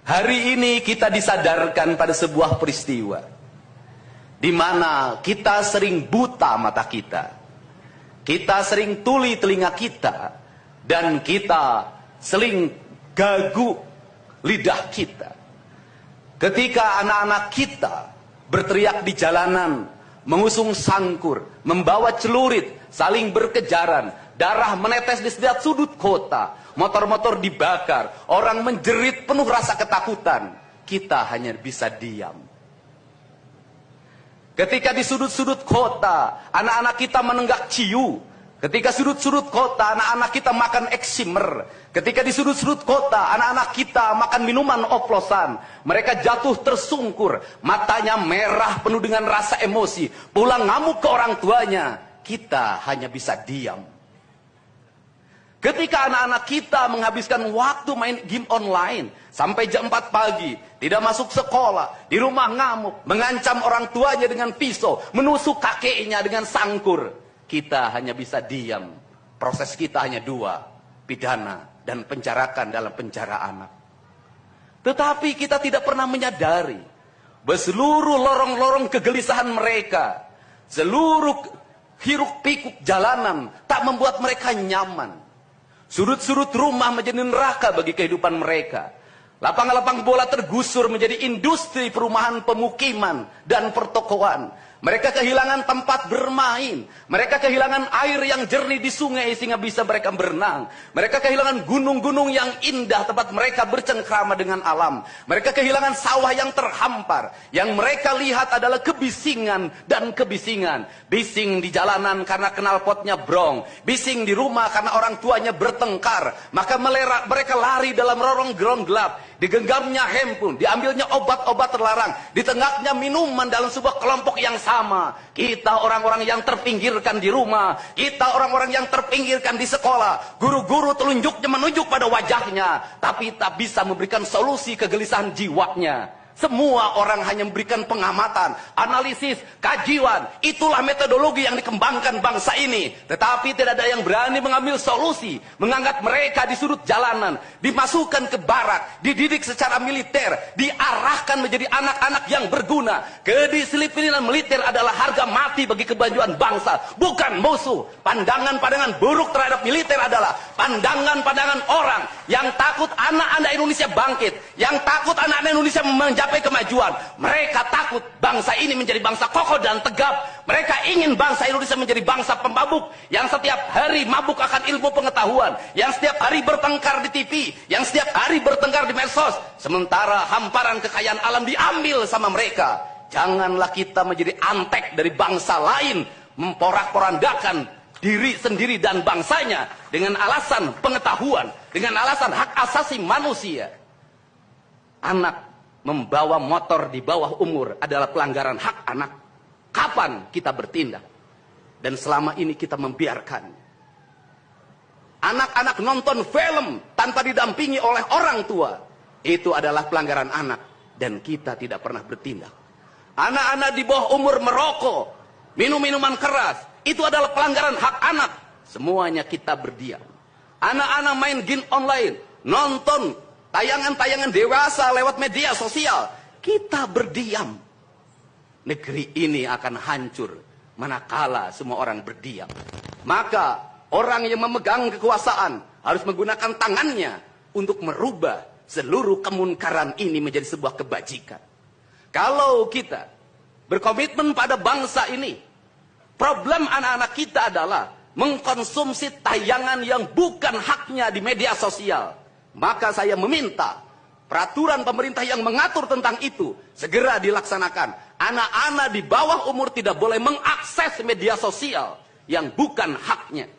Hari ini kita disadarkan pada sebuah peristiwa di mana kita sering buta mata kita, kita sering tuli telinga kita, dan kita sering gagu lidah kita. Ketika anak-anak kita berteriak di jalanan, mengusung sangkur, membawa celurit, saling berkejaran, darah menetes di setiap sudut kota, motor-motor dibakar, orang menjerit penuh rasa ketakutan, kita hanya bisa diam. Ketika di sudut-sudut kota, anak-anak kita menenggak ciu. Ketika sudut-sudut kota, anak-anak kita makan eksimer. Ketika di sudut-sudut kota, anak-anak kita makan minuman oplosan. Mereka jatuh tersungkur, matanya merah penuh dengan rasa emosi, pulang ngamuk ke orang tuanya. Kita hanya bisa diam. Ketika anak-anak kita menghabiskan waktu main game online sampai jam 4 pagi, tidak masuk sekolah, di rumah ngamuk, mengancam orang tuanya dengan pisau, menusuk kakeknya dengan sangkur, kita hanya bisa diam. Proses kita hanya dua, pidana dan penjarakan dalam penjara anak. Tetapi kita tidak pernah menyadari bahwa seluruh lorong-lorong kegelisahan mereka, seluruh hiruk pikuk jalanan tak membuat mereka nyaman. Sudut-sudut rumah menjadi neraka bagi kehidupan mereka. Lapang-lapang bola tergusur menjadi industri perumahan, pemukiman, dan pertokoan. Mereka kehilangan tempat bermain. Mereka kehilangan air yang jernih di sungai sehingga bisa mereka berenang. Mereka kehilangan gunung-gunung yang indah tempat mereka bercengkrama dengan alam. Mereka kehilangan sawah yang terhampar. Yang mereka lihat adalah kebisingan dan kebisingan. Bising di jalanan karena knalpotnya brong. Bising di rumah karena orang tuanya bertengkar. Maka mereka lari dalam rorong-gerong gelap. Digenggamnya handphone, diambilnya obat-obat terlarang, ditenggaknya minuman dalam sebuah kelompok yang sama. Kita orang-orang yang terpinggirkan di rumah, kita orang-orang yang terpinggirkan di sekolah. Guru-guru telunjuknya menunjuk pada wajahnya, tapi tak bisa memberikan solusi kegelisahan jiwanya. Semua orang hanya memberikan pengamatan, analisis, kajian. Itulah metodologi yang dikembangkan bangsa ini. Tetapi tidak ada yang berani mengambil solusi. Mengangkat mereka di sudut jalanan, dimasukkan ke barak, dididik secara militer, diarahkan menjadi anak-anak yang berguna. Kedisiplinan militer adalah harga mati bagi kemajuan bangsa, bukan musuh. Pandangan-pandangan buruk terhadap militer adalah pandangan-pandangan orang yang takut anak-anak Indonesia bangkit, yang takut anak-anak Indonesia mencapai kemajuan. Mereka takut bangsa ini menjadi bangsa kokoh dan tegap. Mereka ingin bangsa Indonesia menjadi bangsa pemabuk yang setiap hari mabuk akan ilmu pengetahuan, yang setiap hari bertengkar di TV, yang setiap hari bertengkar di medsos, sementara hamparan kekayaan alam diambil sama mereka. Janganlah kita menjadi antek dari bangsa lain, memporak-porandakan diri sendiri dan bangsanya dengan alasan pengetahuan, dengan alasan hak asasi manusia. Anak membawa motor di bawah umur adalah pelanggaran hak anak. Kapan kita bertindak? Dan selama ini kita membiarkan anak-anak nonton film tanpa didampingi oleh orang tua. Itu adalah pelanggaran anak, dan kita tidak pernah bertindak. Anak-anak di bawah umur merokok, minum minuman keras, itu adalah pelanggaran hak anak. Semuanya kita berdiam. Anak-anak main game online, nonton tayangan-tayangan dewasa lewat media sosial, kita berdiam. Negeri ini akan hancur manakala semua orang berdiam. Maka orang yang memegang kekuasaan harus menggunakan tangannya untuk merubah seluruh kemunkaran ini menjadi sebuah kebajikan. Kalau kita berkomitmen pada bangsa ini, problem anak-anak kita adalah mengkonsumsi tayangan yang bukan haknya di media sosial. Maka saya meminta peraturan pemerintah yang mengatur tentang itu segera dilaksanakan. Anak-anak di bawah umur tidak boleh mengakses media sosial yang bukan haknya.